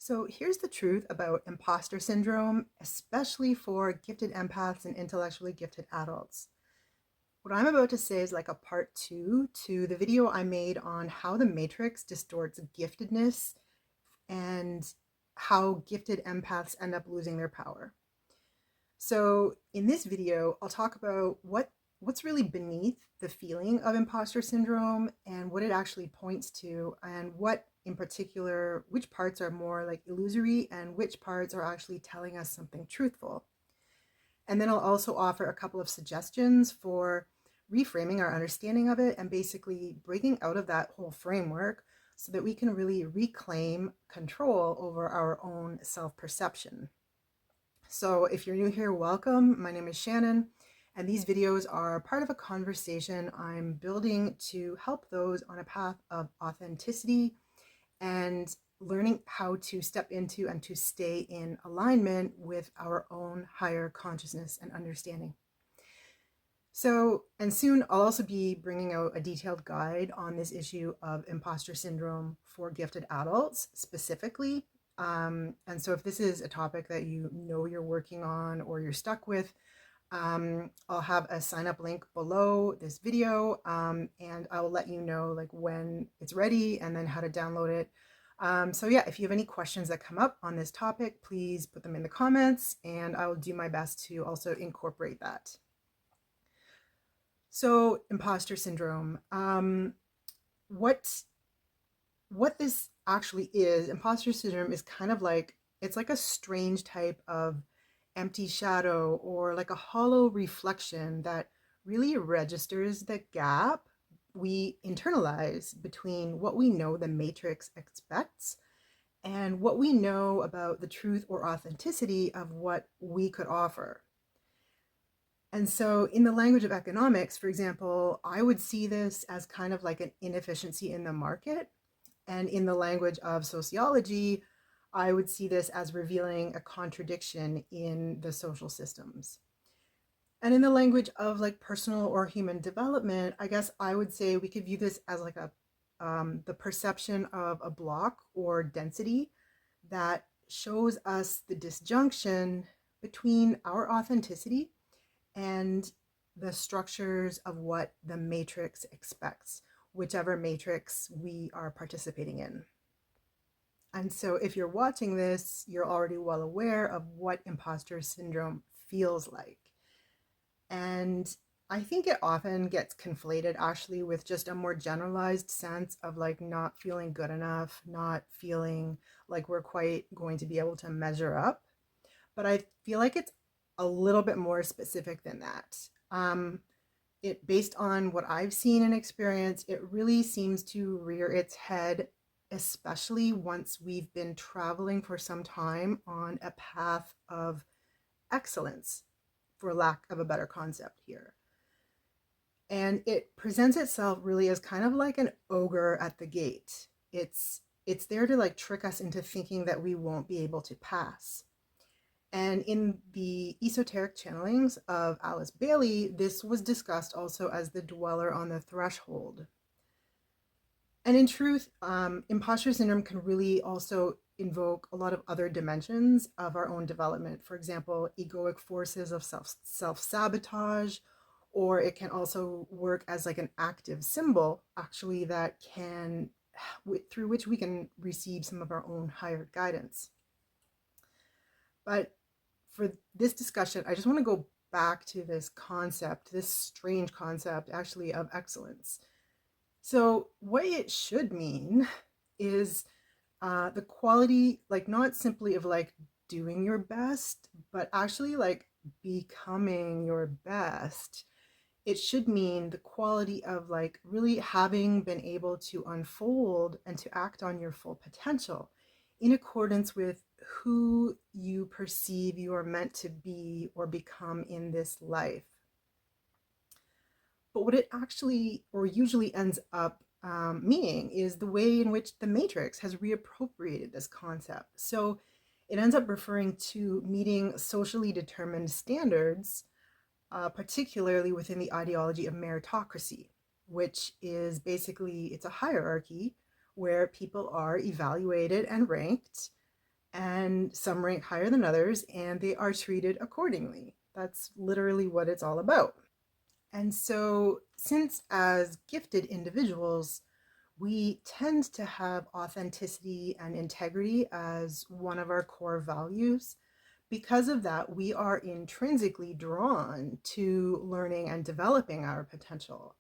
So here's the truth about imposter syndrome, especially for gifted empaths and intellectually gifted adults. What I'm about to say is like a part two to the video I made on how the matrix distorts giftedness and how gifted empaths end up losing their power. So in this video, I'll talk about what's really beneath the feeling of imposter syndrome and what it actually points to, and what in particular, which parts are more like illusory and which parts are actually telling us something truthful. And then I'll also offer a couple of suggestions for reframing our understanding of it and basically breaking out of that whole framework so that we can really reclaim control over our own self-perception. So if you're new here, welcome. My name is Shannon, and these videos are part of a conversation I'm building to help those on a path of authenticity and learning how to step into and to stay in alignment with our own higher consciousness and understanding. So, and soon I'll also be bringing out a detailed guide on this issue of imposter syndrome for gifted adults specifically. And so if this is a topic that you know you're working on or you're stuck with, I'll have a sign up link below this video, and I'll let you know like when it's ready and then how to download it. So yeah, if you have any questions that come up on this topic, please put them in the comments and I will do my best to also incorporate that. So imposter syndrome, what this actually is, imposter syndrome is kind of like, it's like a strange type of empty shadow or like a hollow reflection that really registers the gap we internalize between what we know the matrix expects and what we know about the truth or authenticity of what we could offer. And so in the language of economics, for example, I would see this as kind of like an inefficiency in the market. And in the language of sociology, I would see this as revealing a contradiction in the social systems. And in the language of like personal or human development, I guess I would say we could view this as like the perception of a block or density that shows us the disjunction between our authenticity and the structures of what the matrix expects, whichever matrix we are participating in. And so if you're watching this, you're already well aware of what imposter syndrome feels like. And I think it often gets conflated actually with just a more generalized sense of like not feeling good enough, not feeling like we're quite going to be able to measure up. But I feel like it's a little bit more specific than that. It, based on what I've seen and experienced, it really seems to rear its head, especially once we've been traveling for some time on a path of excellence, for lack of a better concept here. And it presents itself really as kind of like an ogre at the gate. It's there to like trick us into thinking that we won't be able to pass. And in the esoteric channelings of Alice Bailey, this was discussed also as the dweller on the threshold. And in truth, imposter syndrome can really also invoke a lot of other dimensions of our own development. For example, egoic forces of self-sabotage, or it can also work as like an active symbol, actually, that can, through which we can receive some of our own higher guidance. But for this discussion, I just want to go back to this concept, this strange concept actually of excellence. So what it should mean is the quality, like not simply of like doing your best, but actually like becoming your best. It should mean the quality of like really having been able to unfold and to act on your full potential in accordance with who you perceive you are meant to be or become in this life. But what it actually or usually ends up meaning is the way in which the matrix has reappropriated this concept. So it ends up referring to meeting socially determined standards, particularly within the ideology of meritocracy, which is basically, it's a hierarchy where people are evaluated and ranked and some rank higher than others, and they are treated accordingly. That's literally what it's all about. And so, since as gifted individuals, we tend to have authenticity and integrity as one of our core values, because of that, we are intrinsically drawn to learning and developing our potential.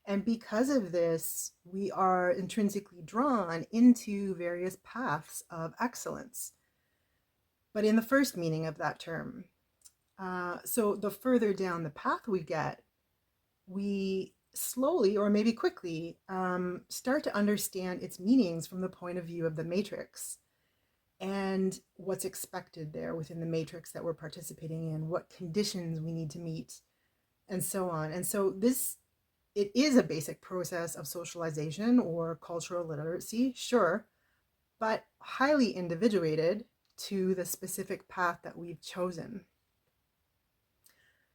And because of this, we are intrinsically drawn into various paths of excellence. But in the first meaning of that term, so the further down the path we get, we slowly or maybe quickly start to understand its meanings from the point of view of the matrix and what's expected there within the matrix that we're participating in, what conditions we need to meet, and so on. And so it is a basic process of socialization or cultural literacy, sure, but highly individuated to the specific path that we've chosen.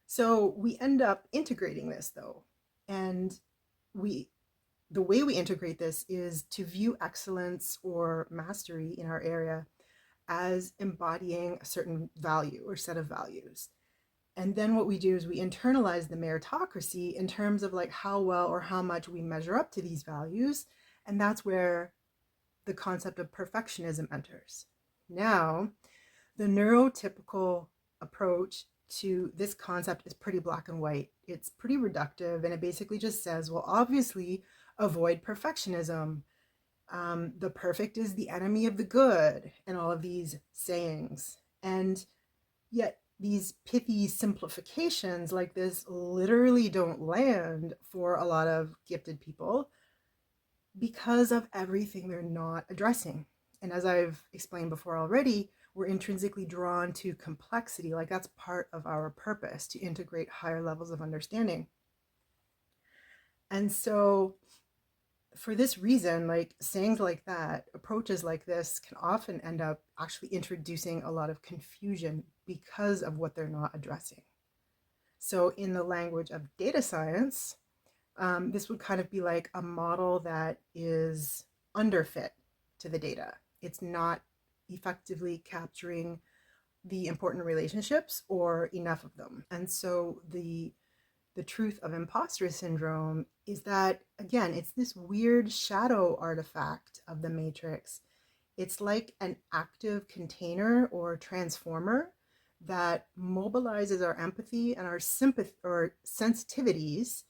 So we end up integrating this though, and the way we integrate this is to view excellence or mastery in our area as embodying a certain value or set of values. And then what we do is we internalize the meritocracy in terms of like how well or how much we measure up to these values. And that's where the concept of perfectionism enters. Now, the neurotypical approach to this concept is pretty black and white. It's pretty reductive, and it basically just says, well, obviously, avoid perfectionism. The perfect is the enemy of the good, and all of these sayings. And yet, these pithy simplifications like this literally don't land for a lot of gifted people because of everything they're not addressing. And as I've explained before already, we're intrinsically drawn to complexity. Like that's part of our purpose, to integrate higher levels of understanding. And so for this reason, like sayings like that, approaches like this can often end up actually introducing a lot of confusion because of what they're not addressing. So in the language of data science, this would kind of be like a model that is underfit to the data. It's not effectively capturing the important relationships or enough of them. And so the truth of imposter syndrome is that, again, it's this weird shadow artifact of the matrix. It's like an active container or transformer that mobilizes our empathy and our sympathy or sensitivities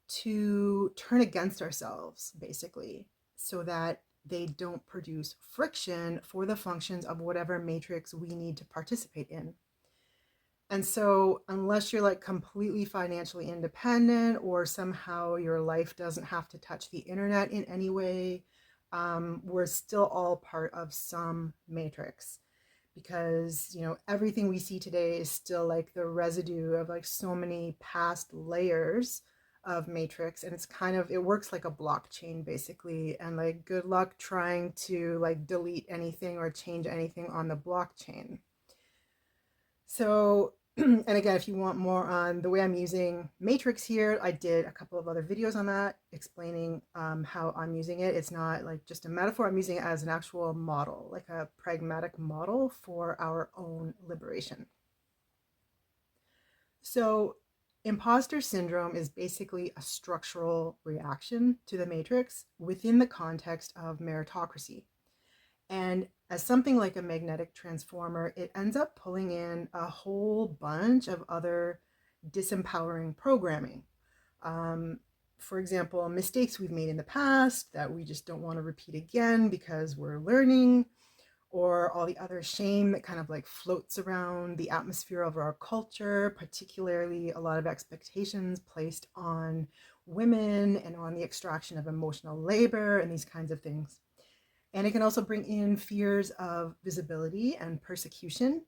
to turn against ourselves, basically, so that they don't produce friction for the functions of whatever matrix we need to participate in. And so unless you're like completely financially independent or somehow your life doesn't have to touch the internet in any way, we're still all part of some matrix, because everything we see today is still like the residue of like so many past layers of matrix, and it works like a blockchain basically, and like good luck trying to like delete anything or change anything on the blockchain. So and again, if you want more on the way I'm using matrix here, I did a couple of other videos on that explaining how I'm using it. It's not like just a metaphor. I'm using it as an actual model, like a pragmatic model for our own liberation. So imposter syndrome is basically a structural reaction to the matrix within the context of meritocracy. And as something like a magnetic transformer, it ends up pulling in a whole bunch of other disempowering programming. For example, mistakes we've made in the past that we just don't want to repeat again because we're learning, or all the other shame that kind of like floats around the atmosphere of our culture, particularly a lot of expectations placed on women and on the extraction of emotional labor and these kinds of things. And it can also bring in fears of visibility and persecution,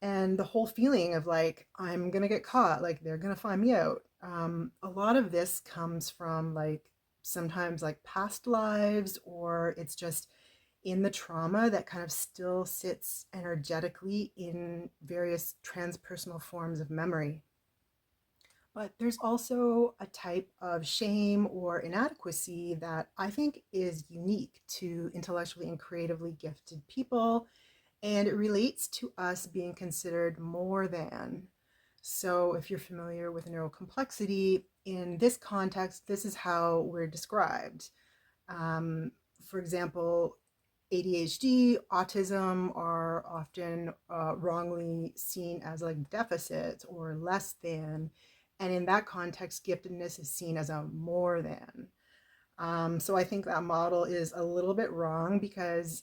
and the whole feeling of like, I'm going to get caught, like they're going to find me out. A lot of this comes from like sometimes like past lives, or it's just in the trauma that kind of still sits energetically in various transpersonal forms of memory. But there's also a type of shame or inadequacy that I think is unique to intellectually and creatively gifted people, and it relates to us being considered more than. So, if you're familiar with neurocomplexity, in this context, this is how we're described. Um, for example, ADHD, autism are often wrongly seen as like deficits or less than. And in that context, giftedness is seen as a more than. So I think that model is a little bit wrong because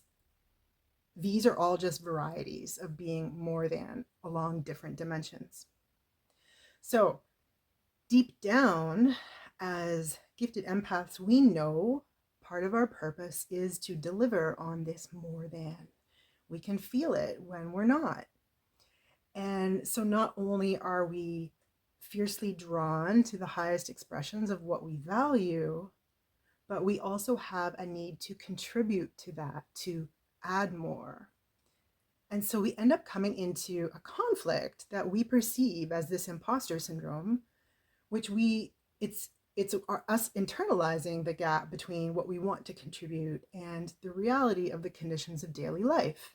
these are all just varieties of being more than along different dimensions. So deep down, as gifted empaths, we know part of our purpose is to deliver on this more than. We can feel it when we're not. And so not only are we fiercely drawn to the highest expressions of what we value, but we also have a need to contribute to that, to add more. And so we end up coming into a conflict that we perceive as this imposter syndrome, which it's us internalizing the gap between what we want to contribute and the reality of the conditions of daily life.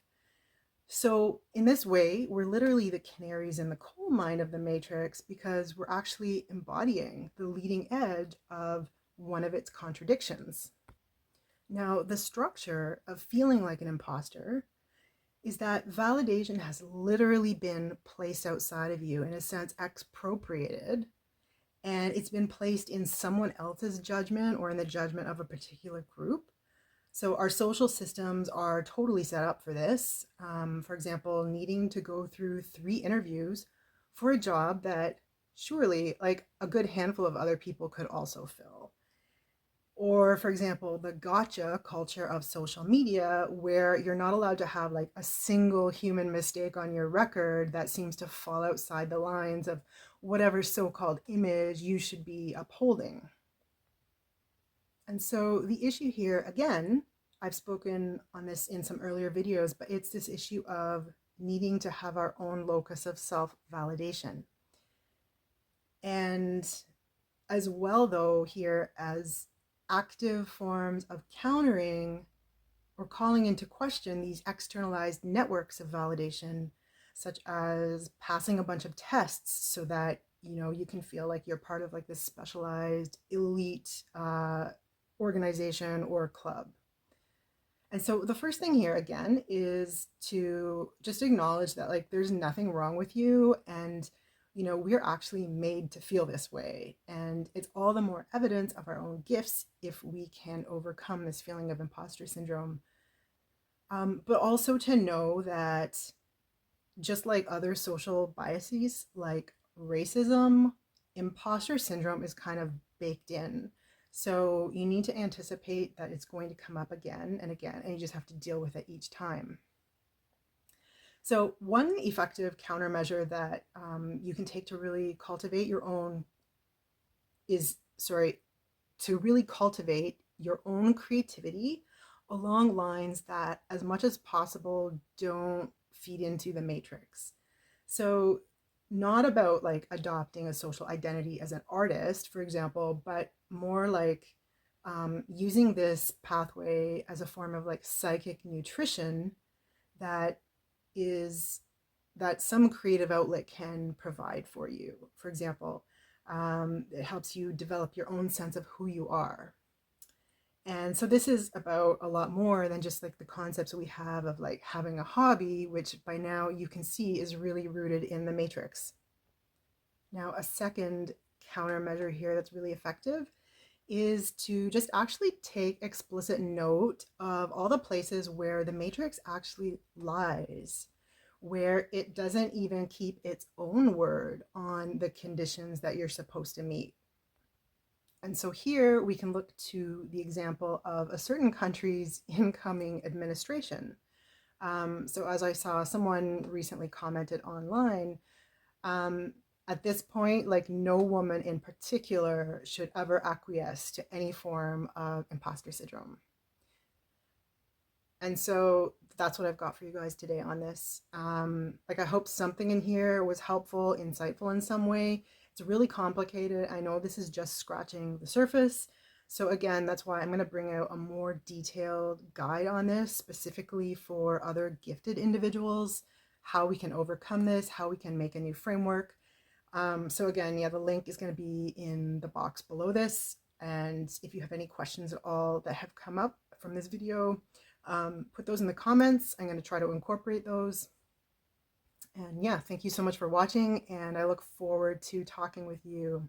So in this way, we're literally the canaries in the coal mine of the matrix because we're actually embodying the leading edge of one of its contradictions. Now, the structure of feeling like an imposter is that validation has literally been placed outside of you, in a sense, expropriated, and it's been placed in someone else's judgment or in the judgment of a particular group. So our social systems are totally set up for this. For example, needing to go through 3 interviews for a job that surely like a good handful of other people could also fill. Or, for example, the gotcha culture of social media, where you're not allowed to have like a single human mistake on your record that seems to fall outside the lines of whatever so-called image you should be upholding. And so the issue here, again, I've spoken on this in some earlier videos, but it's this issue of needing to have our own locus of self-validation. And as well, though, here as active forms of countering or calling into question these externalized networks of validation, such as passing a bunch of tests so that you can feel like you're part of like this specialized elite organization or club. And so the first thing here again is to just acknowledge that like there's nothing wrong with you, and we're actually made to feel this way, and it's all the more evidence of our own gifts if we can overcome this feeling of imposter syndrome. But also to know that just like other social biases like racism, imposter syndrome is kind of baked in. So you need to anticipate that it's going to come up again and again, and you just have to deal with it each time. So one effective countermeasure that you can take to really cultivate your own creativity along lines that, as much as possible, don't feed into the matrix. So not about like adopting a social identity as an artist, for example, but more like using this pathway as a form of like psychic nutrition that some creative outlet can provide for you. For example, it helps you develop your own sense of who you are. And so this is about a lot more than just like the concepts we have of like having a hobby, which by now you can see is really rooted in the matrix. Now, a second countermeasure here that's really effective is to just actually take explicit note of all the places where the matrix actually lies, where it doesn't even keep its own word on the conditions that you're supposed to meet. And so here we can look to the example of a certain country's incoming administration. So as I saw, someone recently commented online, at this point, like no woman in particular should ever acquiesce to any form of imposter syndrome. And so that's what I've got for you guys today on this. I hope something in here was helpful, insightful in some way. It's really complicated. I know this is just scratching the surface. So again, that's why I'm going to bring out a more detailed guide on this, specifically for other gifted individuals, how we can overcome this, how we can make a new framework. So again, yeah, the link is going to be in the box below this. And if you have any questions at all that have come up from this video, put those in the comments. I'm going to try to incorporate those. And yeah, thank you so much for watching, and I look forward to talking with you